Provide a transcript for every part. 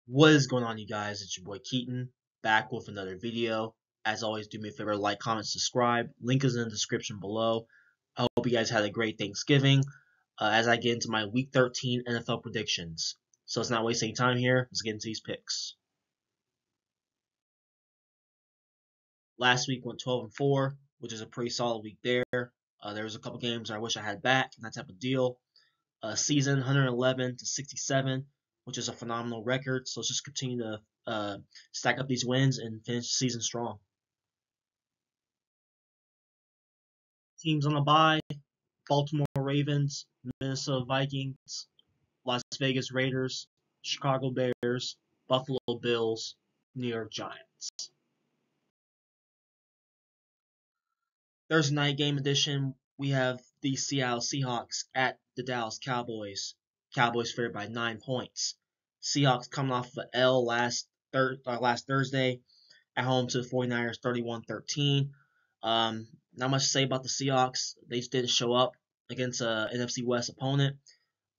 What is going on, you guys? It's your boy Keaton, back with another video. As always, do me a favor, like, comment, subscribe. Link is in the description below. I hope you guys had a great Thanksgiving. As I get into my Week 13 NFL predictions. So let's not waste any time here. Let's get into these picks. Last week went 12-4, which is a pretty solid week there. There was a couple games I wish I had back, and that type of deal. Season 111-67, which is a phenomenal record. So let's just continue to stack up these wins and finish the season strong. Teams on the bye: Baltimore Ravens, Minnesota Vikings, Las Vegas Raiders, Chicago Bears, Buffalo Bills, New York Giants. Thursday night game edition, we have the Seattle Seahawks at the Dallas Cowboys. Cowboys favored by 9 points. Seahawks coming off of an L last Thursday at home to the 49ers 31-13. Not much to say about the Seahawks. They just didn't show up against an NFC West opponent.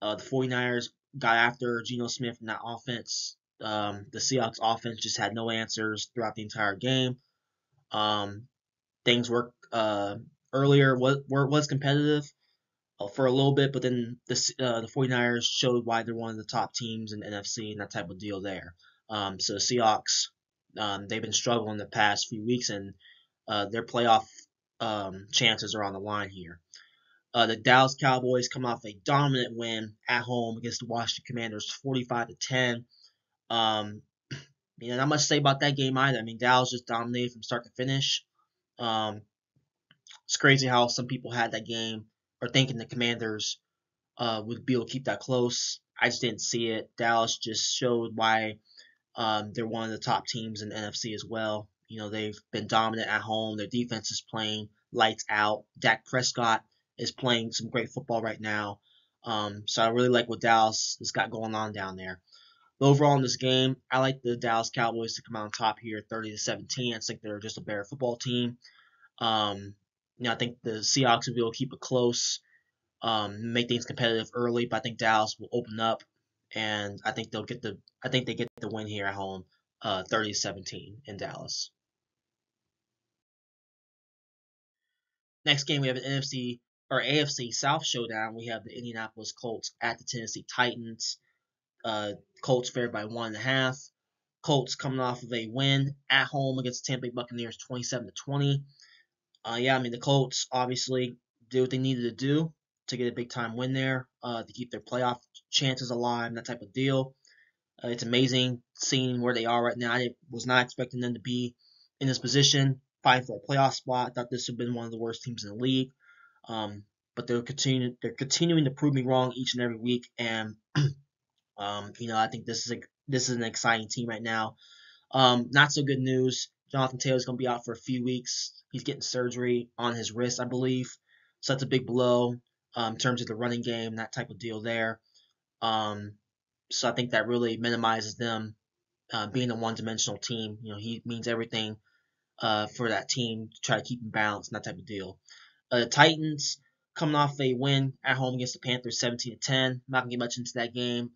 The 49ers got after Geno Smith in that offense. The Seahawks offense just had no answers throughout the entire game. Things worked earlier was competitive for a little bit, but then the 49ers showed why they're one of the top teams in the NFC and that type of deal there. So the Seahawks, they've been struggling the past few weeks, and their playoff chances are on the line here. The Dallas Cowboys come off a dominant win at home against the Washington Commanders, 45-10. Not much to say about that game either. I mean, Dallas just dominated from start to finish. It's crazy how some people had that game or thinking the Commanders would be able to keep that close. I just didn't see it. Dallas just showed why they're one of the top teams in the NFC as well. They've been dominant at home. Their defense is playing lights out. Dak Prescott is playing some great football right now. So I really like what Dallas has got going on down there. But overall in this game, I like the Dallas Cowboys to come out on top here, 30-17. I think they're just a better football team. I think the Seahawks will be able to keep it close, make things competitive early, but I think Dallas will open up, and I think they get the win here at home, 30-17 in Dallas. Next game, we have an NFC or AFC South showdown. We have the Indianapolis Colts at the Tennessee Titans. Colts favored by 1.5. Colts coming off of a win at home against the Tampa Bay Buccaneers, 27-20. The Colts obviously did what they needed to do to get a big time win there, to keep their playoff chances alive, and that type of deal. It's amazing seeing where they are right now. I was not expecting them to be in this position, fighting for a playoff spot. I thought this would have been one of the worst teams in the league. But they're continuing to prove me wrong each and every week, and I think this is an exciting team right now. Not so good news. Jonathan Taylor's going to be out for a few weeks. He's getting surgery on his wrist, I believe. So that's a big blow in terms of the running game, that type of deal there. So I think that really minimizes them being a one-dimensional team. He means everything for that team to try to keep him balanced and that type of deal. The Titans coming off a win at home against the Panthers, 17-10. I'm not going to get much into that game.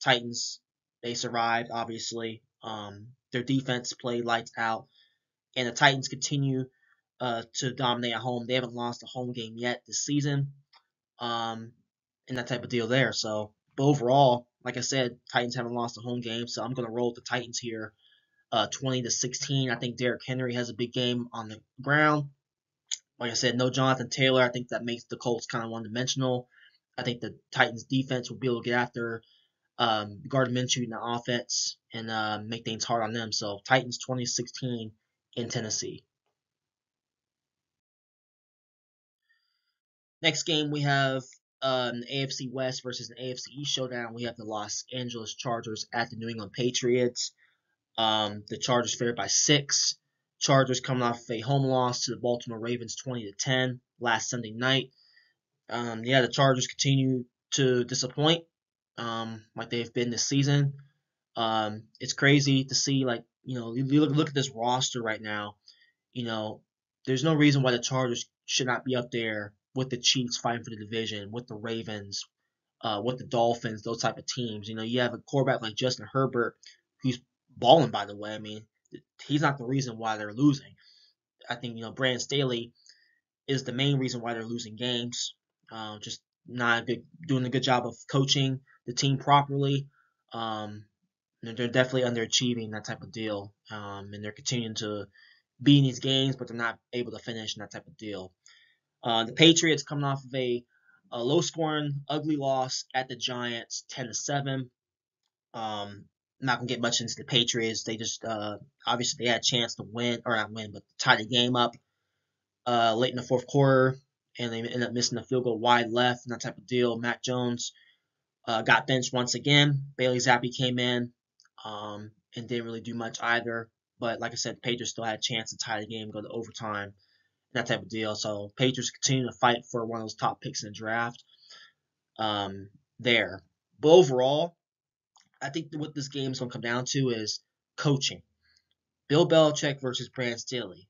Titans, they survived, obviously. Their defense played lights out, and the Titans continue to dominate at home. They haven't lost a home game yet this season, and that type of deal there. So, but overall, like I said, Titans haven't lost a home game, so I'm going to roll with the Titans here, 20-16. I think Derrick Henry has a big game on the ground. Like I said, no Jonathan Taylor. I think that makes the Colts kind of one-dimensional. I think the Titans defense will be able to get after Gardner Minshew in the offense and make things hard on them. So Titans 20-16 in Tennessee. Next game, we have an AFC West versus an AFC East showdown. We have the Los Angeles Chargers at the New England Patriots. The Chargers favored by 6. Chargers coming off a home loss to the Baltimore Ravens, 20-10 last Sunday night. The Chargers continue to disappoint, like they've been this season. It's crazy to see, you look at this roster right now. There's no reason why the Chargers should not be up there with the Chiefs fighting for the division, with the Ravens, with the Dolphins, those type of teams. You have a quarterback like Justin Herbert, who's balling, by the way. I mean, he's not the reason why they're losing. I think, Brandon Staley is the main reason why they're losing games. Just not doing a good job of coaching the team properly. They're definitely underachieving, that type of deal. And they're continuing to be in these games, but they're not able to finish in that type of deal. The Patriots coming off of a low-scoring, ugly loss at the Giants, 10-7. Not gonna get much into the Patriots. They just obviously they had a chance to win, or not win, but tie the game up late in the fourth quarter, and they ended up missing the field goal wide left and that type of deal. Mac Jones got benched once again. Bailey Zappi came in and didn't really do much either. But like I said, the Patriots still had a chance to tie the game, go to overtime, that type of deal. So Patriots continue to fight for one of those top picks in the draft there. But overall, I think what this game is going to come down to is coaching. Bill Belichick versus Brandon Staley.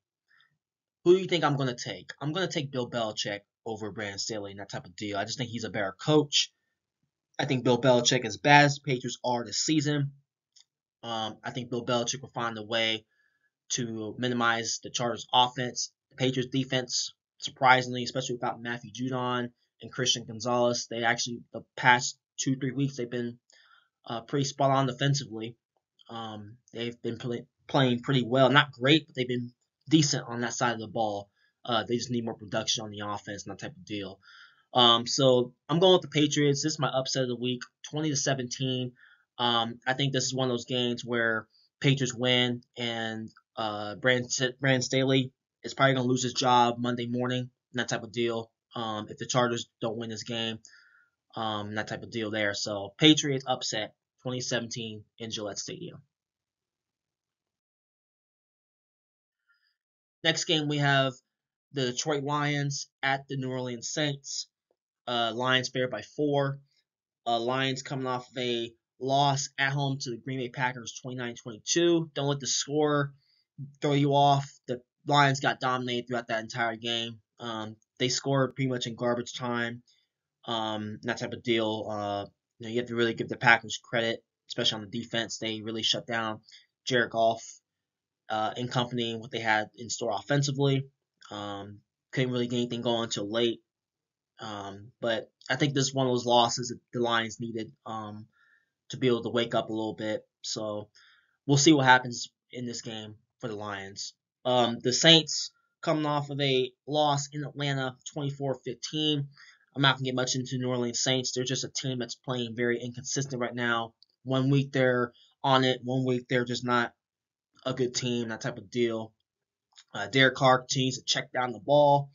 Who do you think I'm going to take? I'm going to take Bill Belichick over Brandon Staley and that type of deal. I just think he's a better coach. I think Bill Belichick, as bad as the Patriots are this season, I think Bill Belichick will find a way to minimize the Chargers' offense. The Patriots' defense, surprisingly, especially without Matthew Judon and Christian Gonzalez, they actually, the past 2-3 weeks, they've been pretty spot on defensively. They've been playing pretty well. Not great, but they've been decent on that side of the ball. They just need more production on the offense and that type of deal. So I'm going with the Patriots. This is my upset of the week, 20-17. I think this is one of those games where Patriots win, and Brandon Staley is probably going to lose his job Monday morning, and that type of deal. If the Chargers don't win this game, that type of deal there. So Patriots upset 2017 in Gillette Stadium. Next game we have the Detroit Lions at the New Orleans Saints. Lions favored by 4. Lions coming off of a loss at home to the Green Bay Packers 29-22. Don't let the score throw you off. The Lions got dominated throughout that entire game. They scored pretty much in garbage time. That type of deal. You have to really give the Packers credit, especially on the defense. They really shut down Jared Goff in company, what they had in store offensively. Couldn't really get anything going until late. But I think this is one of those losses that the Lions needed to be able to wake up a little bit. So we'll see what happens in this game for the Lions. The Saints coming off of a loss in Atlanta, 24-15. I'm not going to get much into New Orleans Saints. They're just a team that's playing very inconsistent right now. 1 week they're on it, 1 week they're just not a good team, that type of deal. Derek Carr continues to check down the ball,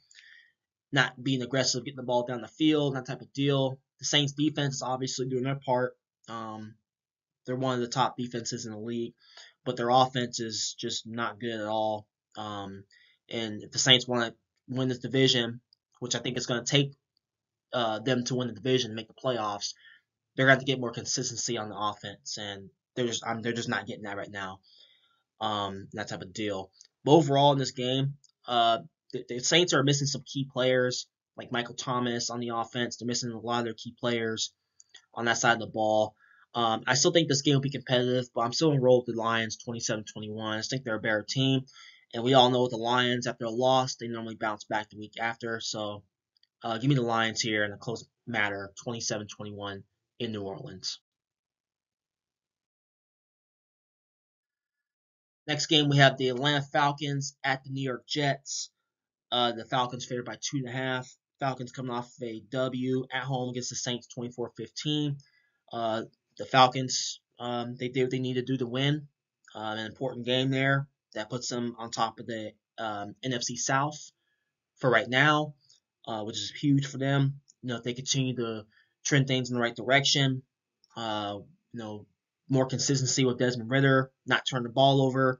not being aggressive, getting the ball down the field, that type of deal. The Saints defense is obviously doing their part. They're one of the top defenses in the league, but their offense is just not good at all. And if the Saints want to win this division, which I think it's going to take them to win the division, make the playoffs, they're going to have to get more consistency on the offense, and they're just not getting that right now. That type of deal. But overall in this game, the Saints are missing some key players like Michael Thomas on the offense. They're missing a lot of their key players on that side of the ball. I still think this game will be competitive, but I'm still enrolled with the Lions 27-21. I just think they're a better team. And we all know with the Lions, after a loss, they normally bounce back the week after. So give me the Lions here in a close matter, 27-21 in New Orleans. Next game, we have the Atlanta Falcons at the New York Jets. The Falcons favored by 2.5. Falcons coming off of a W at home against the Saints 24-15. The Falcons, they did what they need to do to win. An important game there. That puts them on top of the NFC South for right now, which is huge for them. If they continue to trend things in the right direction, more consistency with Desmond Ridder, not turn the ball over,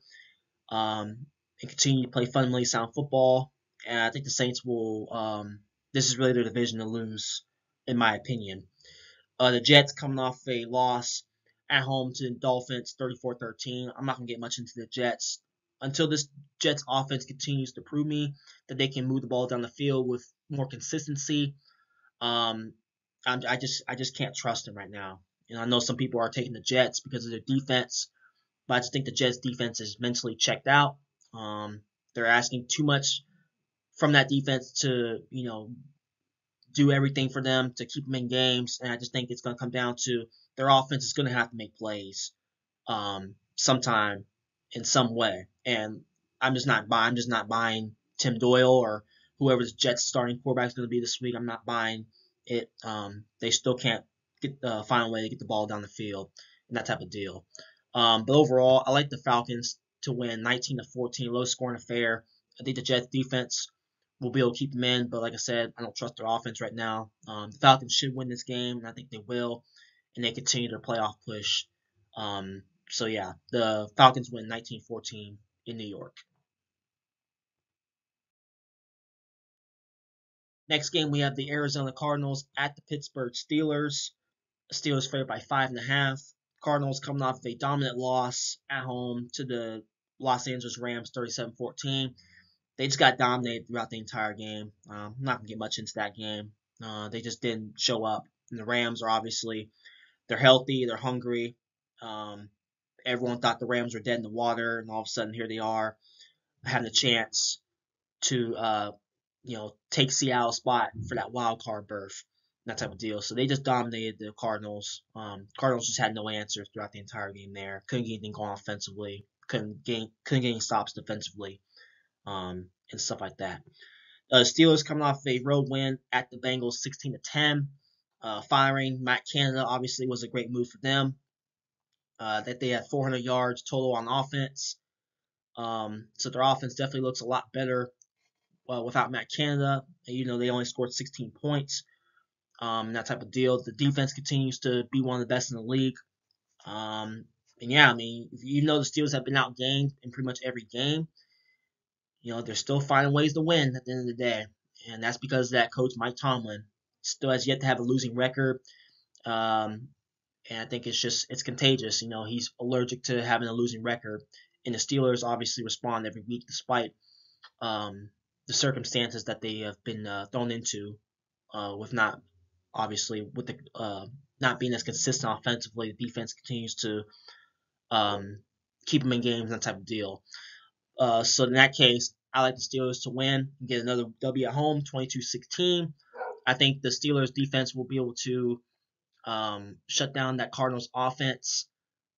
and continue to play fundamentally sound football. And I think the Saints will. This is really their division to lose, in my opinion. The Jets coming off a loss at home to the Dolphins, 34-13. I'm not going to get much into the Jets until this Jets offense continues to prove me that they can move the ball down the field with more consistency. I just can't trust them right now. I know some people are taking the Jets because of their defense, but I just think the Jets defense is mentally checked out. Um, they're asking too much from that defense to do everything for them to keep them in games, and I just think it's going to come down to their offense is going to have to make plays sometime in some way. And I'm just not buying Tim Doyle or whoever the Jets starting quarterback is going to be this week. I'm not buying it. They still can't find a way to get the ball down the field and that type of deal. But overall, I like the Falcons to win 19-14, low scoring affair. I think the Jets defense will be able to keep them in, but like I said, I don't trust their offense right now. The Falcons should win this game, and I think they will, and they continue their playoff push. So yeah, the Falcons win 19-14 in New York. Next game, we have the Arizona Cardinals at the Pittsburgh Steelers. The Steelers favored by 5.5. Cardinals coming off a dominant loss at home to the Los Angeles Rams, 37-14. They just got dominated throughout the entire game. I'm not gonna get much into that game. They just didn't show up. And the Rams are obviously they're healthy, they're hungry. Um, Everyone thought the Rams were dead in the water, and all of a sudden here they are having a chance to take Seattle's spot for that wild card berth, that type of deal. So they just dominated the Cardinals. Cardinals just had no answers throughout the entire game there. Couldn't get anything going offensively. Couldn't get any stops defensively. And stuff like that. Steelers coming off a road win at the Bengals, 16-10. Firing Matt Canada obviously was a great move for them. That they had 400 yards total on offense. So their offense definitely looks a lot better without Matt Canada. They only scored 16 points. That type of deal. The defense continues to be one of the best in the league. And yeah, I mean, the Steelers have been outgained in pretty much every game. They're still finding ways to win at the end of the day. And that's because that coach, Mike Tomlin, still has yet to have a losing record. Um, and I think it's contagious. He's allergic to having a losing record. And the Steelers obviously respond every week despite the circumstances that they have been thrown into with not, obviously, with the not being as consistent offensively. The defense continues to keep them in games, that type of deal. So in that case, I like the Steelers to win and get another W at home, 22-16. I think the Steelers defense will be able to shut down that Cardinals offense.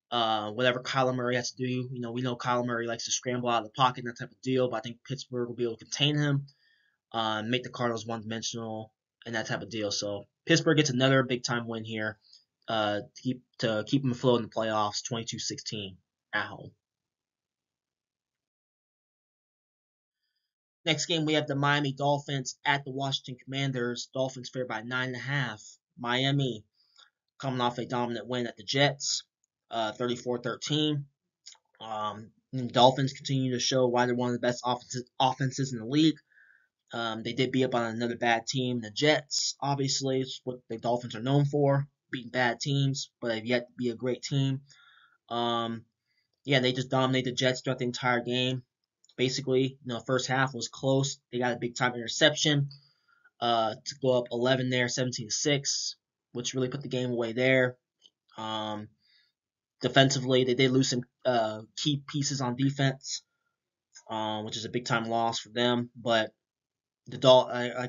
Whatever Kyler Murray has to do, we know Kyler Murray likes to scramble out of the pocket and that type of deal, but I think Pittsburgh will be able to contain him, make the Cardinals one-dimensional and that type of deal. So Pittsburgh gets another big-time win here to keep them afloat in the playoffs, 22-16 at home. Next game, we have the Miami Dolphins at the Washington Commanders. Dolphins favored by 9.5. Miami coming off a dominant win at the Jets, 34-13. Dolphins continue to show why they're one of the best offenses in the league. They did beat up on another bad team, the Jets. Obviously, it's what the Dolphins are known for, beating bad teams, but they've yet to be a great team. They just dominated the Jets throughout the entire game. Basically, first half was close. They got a big time interception to go up 11 there, 17-6, which really put the game away there. Defensively, they did lose some key pieces on defense, which is a big time loss for them. But like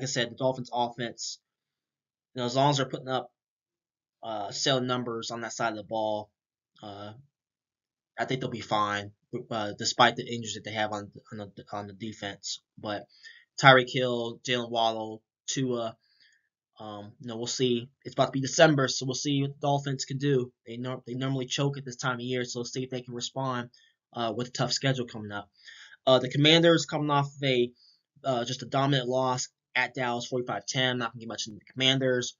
I said, the Dolphins' offense, as long as they're putting up solid numbers on that side of the ball, I think they'll be fine, despite the injuries that they have on the defense. But Tyreek Hill, Jalen Waddle, Tua, we'll see. It's about to be December, so we'll see what the Dolphins can do. They normally choke at this time of year, so we'll see if they can respond with a tough schedule coming up. The Commanders coming off of just a dominant loss at Dallas, 45-10. Not gonna get much into the Commanders.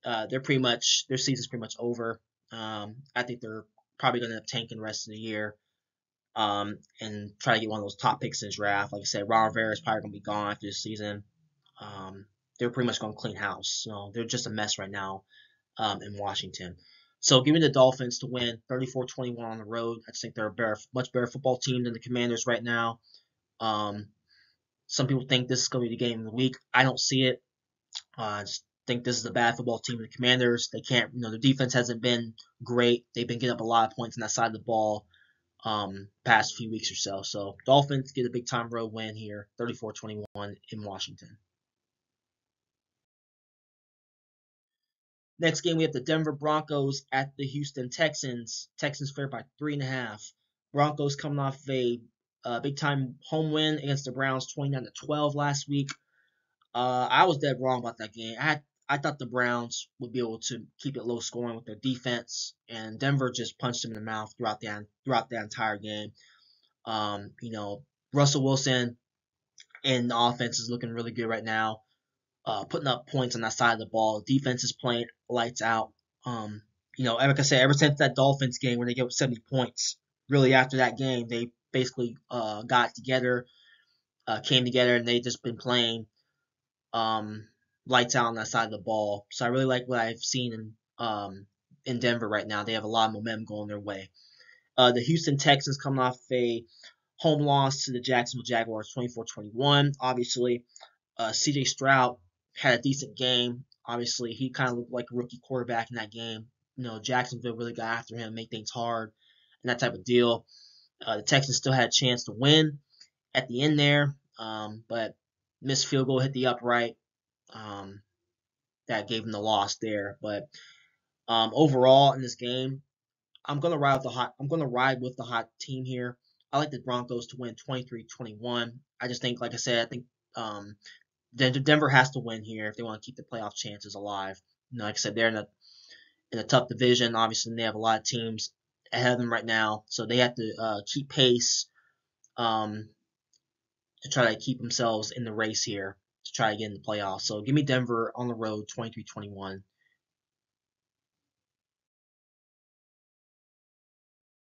Their season's pretty much over. I think they're probably gonna end up tanking the rest of the year. And try to get one of those top picks in the draft. Like I said, Ron Rivera is probably gonna be gone after this season. They're pretty much going to clean house. So they're just a mess right now in Washington. So give me the Dolphins to win 34-21 on the road. I just think they're a much better football team than the Commanders right now. Some people think this is going to be the game of the week. I don't see it. think this is a bad football team. The Commanders, they can't, their defense hasn't been great. They've been getting up a lot of points on that side of the ball past few weeks or so. So Dolphins get a big time road win here, 34-21 in Washington. Next game, we have the Denver Broncos at the Houston Texans. Texans favored by 3.5. Broncos coming off a big time home win against the Browns, 29-12 last week. I was dead wrong about that game. I thought the Browns would be able to keep it low scoring with their defense, and Denver just punched them in the mouth throughout the entire game. Russell Wilson and the offense is looking really good right now, putting up points on that side of the ball. Defense is playing lights out. Like I said, ever since that Dolphins game where they gave up 70 points, really after that game, they basically got together, came together, and they just been playing lights out on that side of the ball. So I really like what I've seen in Denver right now. They have a lot of momentum going their way. The Houston Texans coming off a home loss to the Jacksonville Jaguars, 24-21. Obviously, C.J. Stroud had a decent game. Obviously, he kind of looked like a rookie quarterback in that game. Jacksonville really got after him, made things hard, and that type of deal. The Texans still had a chance to win at the end there, but missed field goal, hit the upright. That gave him the loss there. But overall in this game, I'm gonna ride with the hot team here. I like the Broncos to win 23-21. I just think, like I said, Denver has to win here if they want to keep the playoff chances alive. Like I said, they're in a tough division. Obviously, they have a lot of teams ahead of them right now, so they have to keep pace to try to keep themselves in the race here to try to get in the playoffs. So give me Denver on the road, 23-21.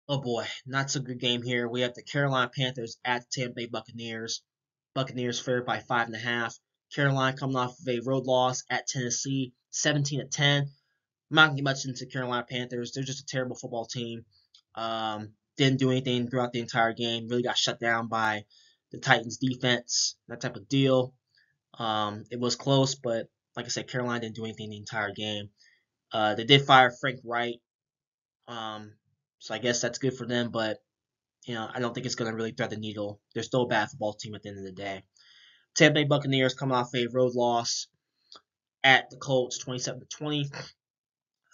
Oh boy, not so good game here. We have the Carolina Panthers at the Tampa Bay Buccaneers. Buccaneers favored by 5.5. Carolina coming off of a road loss at Tennessee, 17-10. I'm not gonna get much into Carolina Panthers. They're just a terrible football team. Didn't do anything throughout the entire game. Really got shut down by the Titans defense, that type of deal. It was close, but like I said, Carolina didn't do anything the entire game. They did fire Frank Wright, so I guess that's good for them, but I don't think it's going to really thread the needle. They're still a bad football team at the end of the day. Tampa Bay Buccaneers coming off a road loss at the Colts, 27-20.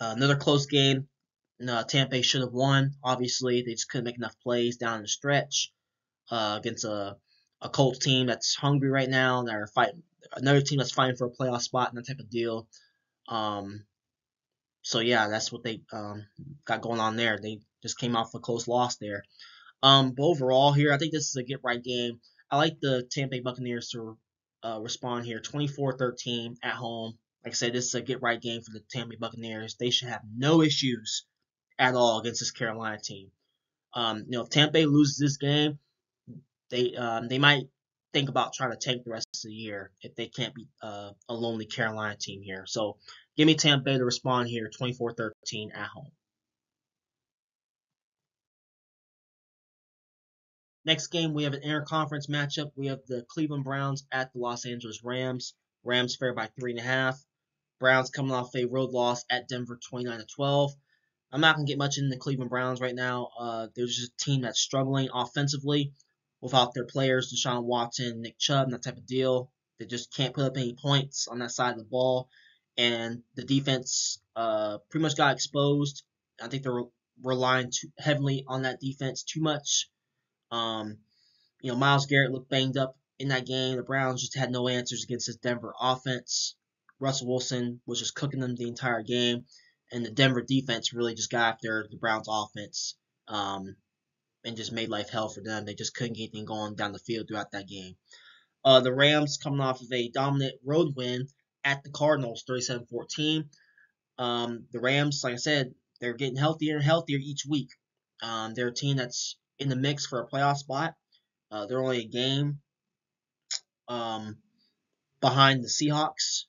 Another close game. Tampa Bay should have won. Obviously, they just couldn't make enough plays down the stretch against a Colts team that's hungry right now. They're fighting another team that's fighting for a playoff spot and that type of deal. So yeah, that's what they got going on there. They just came off a close loss there. But overall here, I think this is a get right game. I like the Tampa Bay Buccaneers to respond here, 24-13 at home. Like I said, this is a get right game for the Tampa Bay Buccaneers. They should have no issues at all against this Carolina team. If Tampa Bay loses this game, they might think about trying to tank the rest of the year if they can't beat a lonely Carolina team here. So give me Tampa Bay to respond here, 24-13 at home. Next game, we have an interconference matchup. We have the Cleveland Browns at the Los Angeles Rams. Rams favored by 3.5. Browns coming off a road loss at Denver, 29-12. I'm not gonna get much into the Cleveland Browns right now. There's just a team that's struggling offensively without their players, Deshaun Watson, Nick Chubb, and that type of deal. They just can't put up any points on that side of the ball, and the defense pretty much got exposed. I think they're relying too heavily on that defense too much. Myles Garrett looked banged up in that game. The Browns just had no answers against this Denver offense. Russell Wilson was just cooking them the entire game, and the Denver defense really just got after the Browns offense and just made life hell for them. They just couldn't get anything going down the field throughout that game. The Rams coming off of a dominant road win at the Cardinals, 37-14. The Rams, like I said, they're getting healthier and healthier each week. They're a team that's in the mix for a playoff spot. They're only a game behind the Seahawks.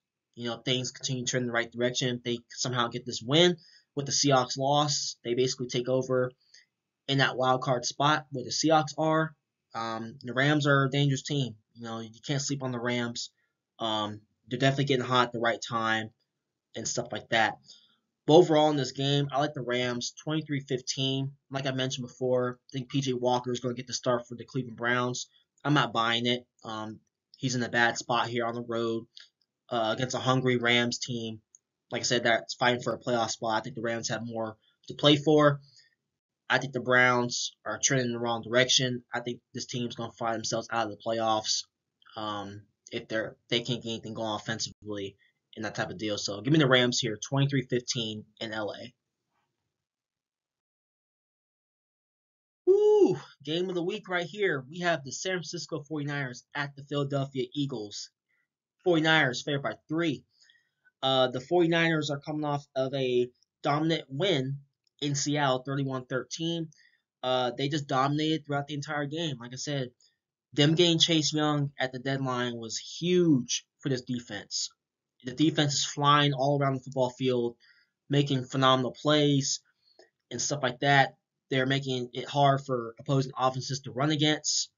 Things continue to trend in the right direction. If they somehow get this win with the Seahawks loss, they basically take over in that wild card spot where the Seahawks are. The Rams are a dangerous team. You can't sleep on the Rams. They're definitely getting hot at the right time. and stuff like that. But overall in this game, I like the Rams 23-15. Like I mentioned before, I think PJ Walker is going to get the start for the Cleveland Browns. I'm not buying it. He's in a bad spot here on the road against a hungry Rams team. Like I said, that's fighting for a playoff spot. I think the Rams have more to play for. I think the Browns are trending in the wrong direction. I think this team's going to find themselves out of the playoffs if they can't get anything going offensively and that type of deal. So give me the Rams here, 23-15 in LA. Woo! Game of the week right here. We have the San Francisco 49ers at the Philadelphia Eagles. 49ers favored by 3. The 49ers are coming off of a dominant win in Seattle, 31-13. They just dominated throughout the entire game. Like I said, them getting Chase Young at the deadline was huge for this defense. The defense is flying all around the football field, making phenomenal plays and stuff like that. They're making it hard for opposing offenses to run against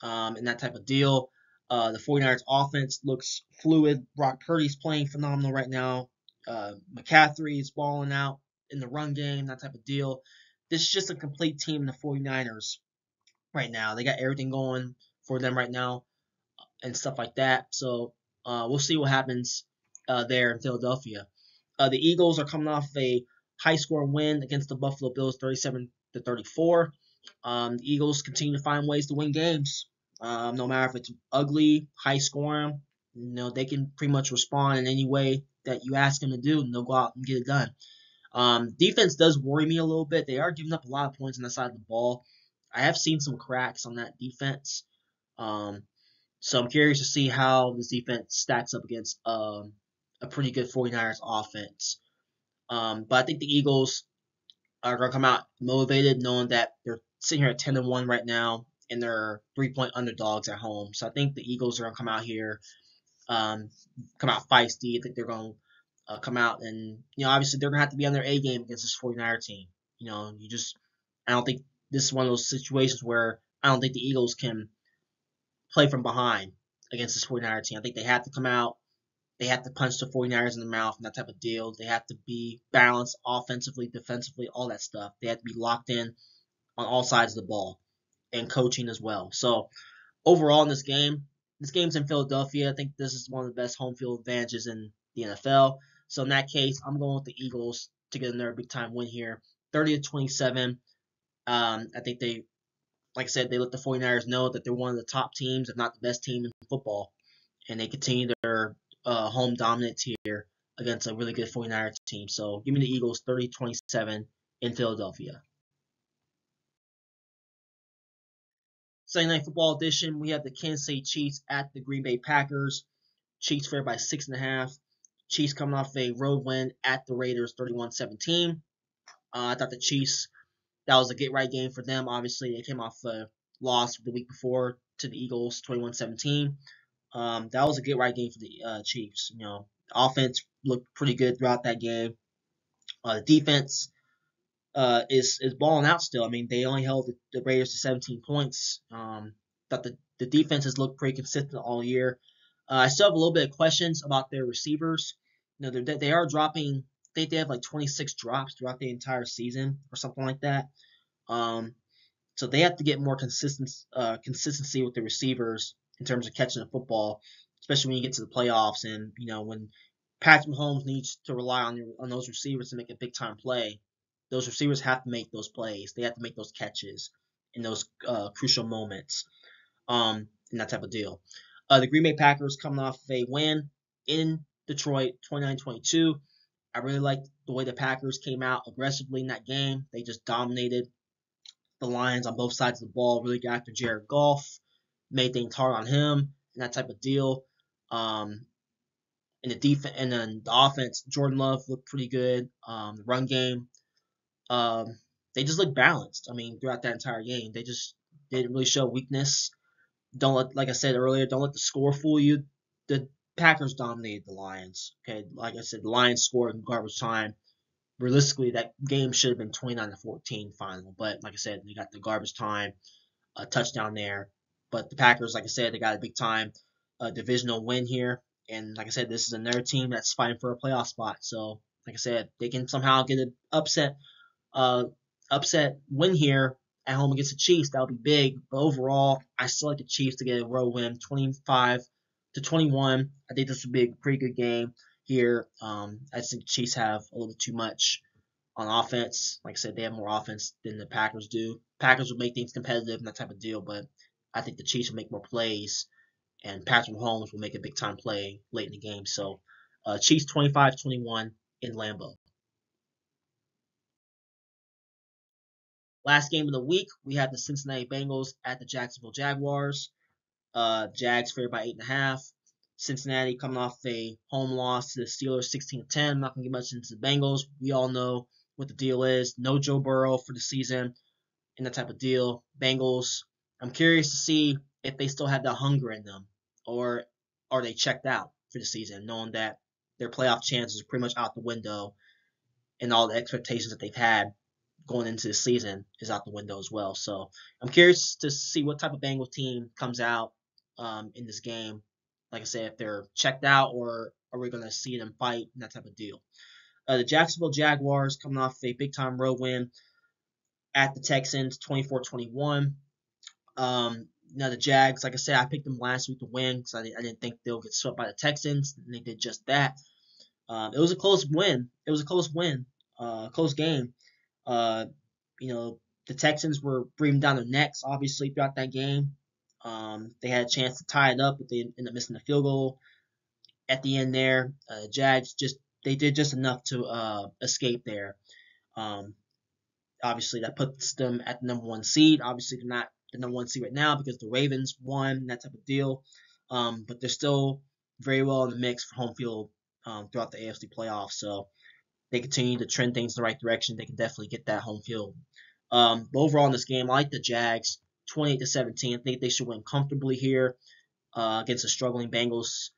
and that type of deal. The 49ers offense looks fluid. Brock Purdy's playing phenomenal right now. McCaffrey is balling out in the run game, that type of deal. This is just a complete team in the 49ers right now. They got everything going for them right now and stuff like that. So we'll see what happens there in Philadelphia. The Eagles are coming off a high-scoring win against the Buffalo Bills, 37-34. The Eagles continue to find ways to win games. No matter if it's ugly, high-scoring, they can pretty much respond in any way that you ask them to do, and they'll go out and get it done. Defense does worry me a little bit. They are giving up a lot of points on that side of the ball. I have seen some cracks on that defense. So I'm curious to see how this defense stacks up against a pretty good 49ers offense. But I think the Eagles are going to come out motivated, knowing that they're sitting here at 10-1 right now, and they're 3-point underdogs at home. So I think the Eagles are going to come out here, come out feisty. I think they're going to come out and, obviously they're going to have to be on their A game against this 49er team. I don't think this is one of those situations where I don't think the Eagles can play from behind against this 49er team. I think they have to come out. They have to punch the 49ers in the mouth and that type of deal. They have to be balanced offensively, defensively, all that stuff. They have to be locked in on all sides of the ball and coaching as well. So overall in this game's in Philadelphia. I think this is one of the best home field advantages in the NFL. So in that case, I'm going with the Eagles to get another big-time win here, 30-27. I think like I said, they let the 49ers know that they're one of the top teams, if not the best team in football. And they continue their home dominance here against a really good 49ers team. So give me the Eagles 30-27 in Philadelphia. Sunday Night Football edition, we have the Kansas City Chiefs at the Green Bay Packers. Chiefs favored by 6.5. Chiefs coming off a road win at the Raiders 31-17. I thought the Chiefs, that was a get-right game for them. Obviously, they came off a loss the week before to the Eagles 21-17. That was a get-right game for the Chiefs. Offense looked pretty good throughout that game. The defense is balling out still. I mean, they only held the Raiders to 17 points. Thought the defense has looked pretty consistent all year. I still have a little bit of questions about their receivers. They are dropping. I think they have like 26 drops throughout the entire season or something like that. So they have to get more consistency with the receivers in terms of catching the football, especially when you get to the playoffs and when Patrick Mahomes needs to rely on those receivers to make a big time play. Those receivers have to make those plays. They have to make those catches in those crucial moments, and that type of deal. The Green Bay Packers coming off a win in Detroit, 29-22. I really liked the way the Packers came out aggressively in that game. They just dominated the Lions on both sides of the ball, really got after Jared Goff, made things hard on him, and that type of deal. In the defense and then the offense, Jordan Love looked pretty good. The run game, they just looked balanced. I mean, throughout that entire game, they just didn't really show weakness. Like I said earlier, don't let the score fool you. The Packers dominated the Lions. Okay, like I said, the Lions scored in garbage time. Realistically, that game should have been 29-14 final, but like I said, they got the garbage time, touchdown there. But the Packers, like I said, they got a big time divisional win here And like I said, this is another team that's fighting for a playoff spot. So, like I said, they can somehow get an uh, upset win here at home against the Chiefs. That would be big. But overall, I still like the Chiefs to get a road win, 25-21. I think this would be a pretty good game here. I just think the Chiefs have a little bit too much on offense. Like I said, they have more offense than the Packers do. Packers will make things competitive and that type of deal, but I think the Chiefs will make more plays, and Patrick Mahomes will make a big time play late in the game. So, Chiefs 25-21 in Lambeau. Last game of the week, we have the Cincinnati Bengals at the Jacksonville Jaguars. Jags favored by 8.5. Cincinnati coming off a home loss to the Steelers 16-10. I'm not going to get much into the Bengals. We all know what the deal is. No Joe Burrow for the season and that type of deal. Bengals, I'm curious to see if they still have that hunger in them, or are they checked out for the season, knowing that their playoff chances are pretty much out the window, and all the expectations that they've had going into the season is out the window as well. So I'm curious to see what type of Bengals team comes out in this game. Like I said, if they're checked out, or are we going to see them fight and that type of deal. The Jacksonville Jaguars coming off a big time road win at the Texans, 24-21. Now the Jags, like I said, I picked them last week to win because I didn't think they'll get swept by the Texans, and they did just that. It was a close win. It was a close win, close game. Uh, the Texans were breathing down their necks, obviously, throughout that game. They had a chance to tie it up, but they ended up missing the field goal at the end there. Jags they did just enough to escape there. Um, Obviously, that puts them at the number one seed. Obviously, they're not the number one seed right now because the Ravens won, that type of deal. But they're still very well in the mix for home field throughout the AFC playoffs. So they continue to trend things in the right direction. They can definitely get that home field. But overall in this game, I like the Jags 28-17. I think they should win comfortably here against a struggling Bengals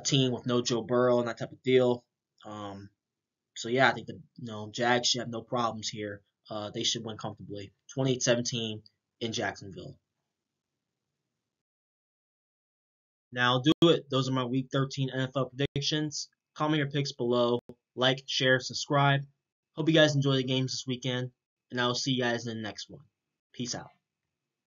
team with no Joe Burrow and that type of deal. So yeah, I think the Jags should have no problems here. They should win comfortably, 28-17 in Jacksonville. Now do it. Those are my Week 13 NFL predictions. Comment your picks below. Like, share, subscribe. Hope you guys enjoy the games this weekend, and I will see you guys in the next one. Peace out.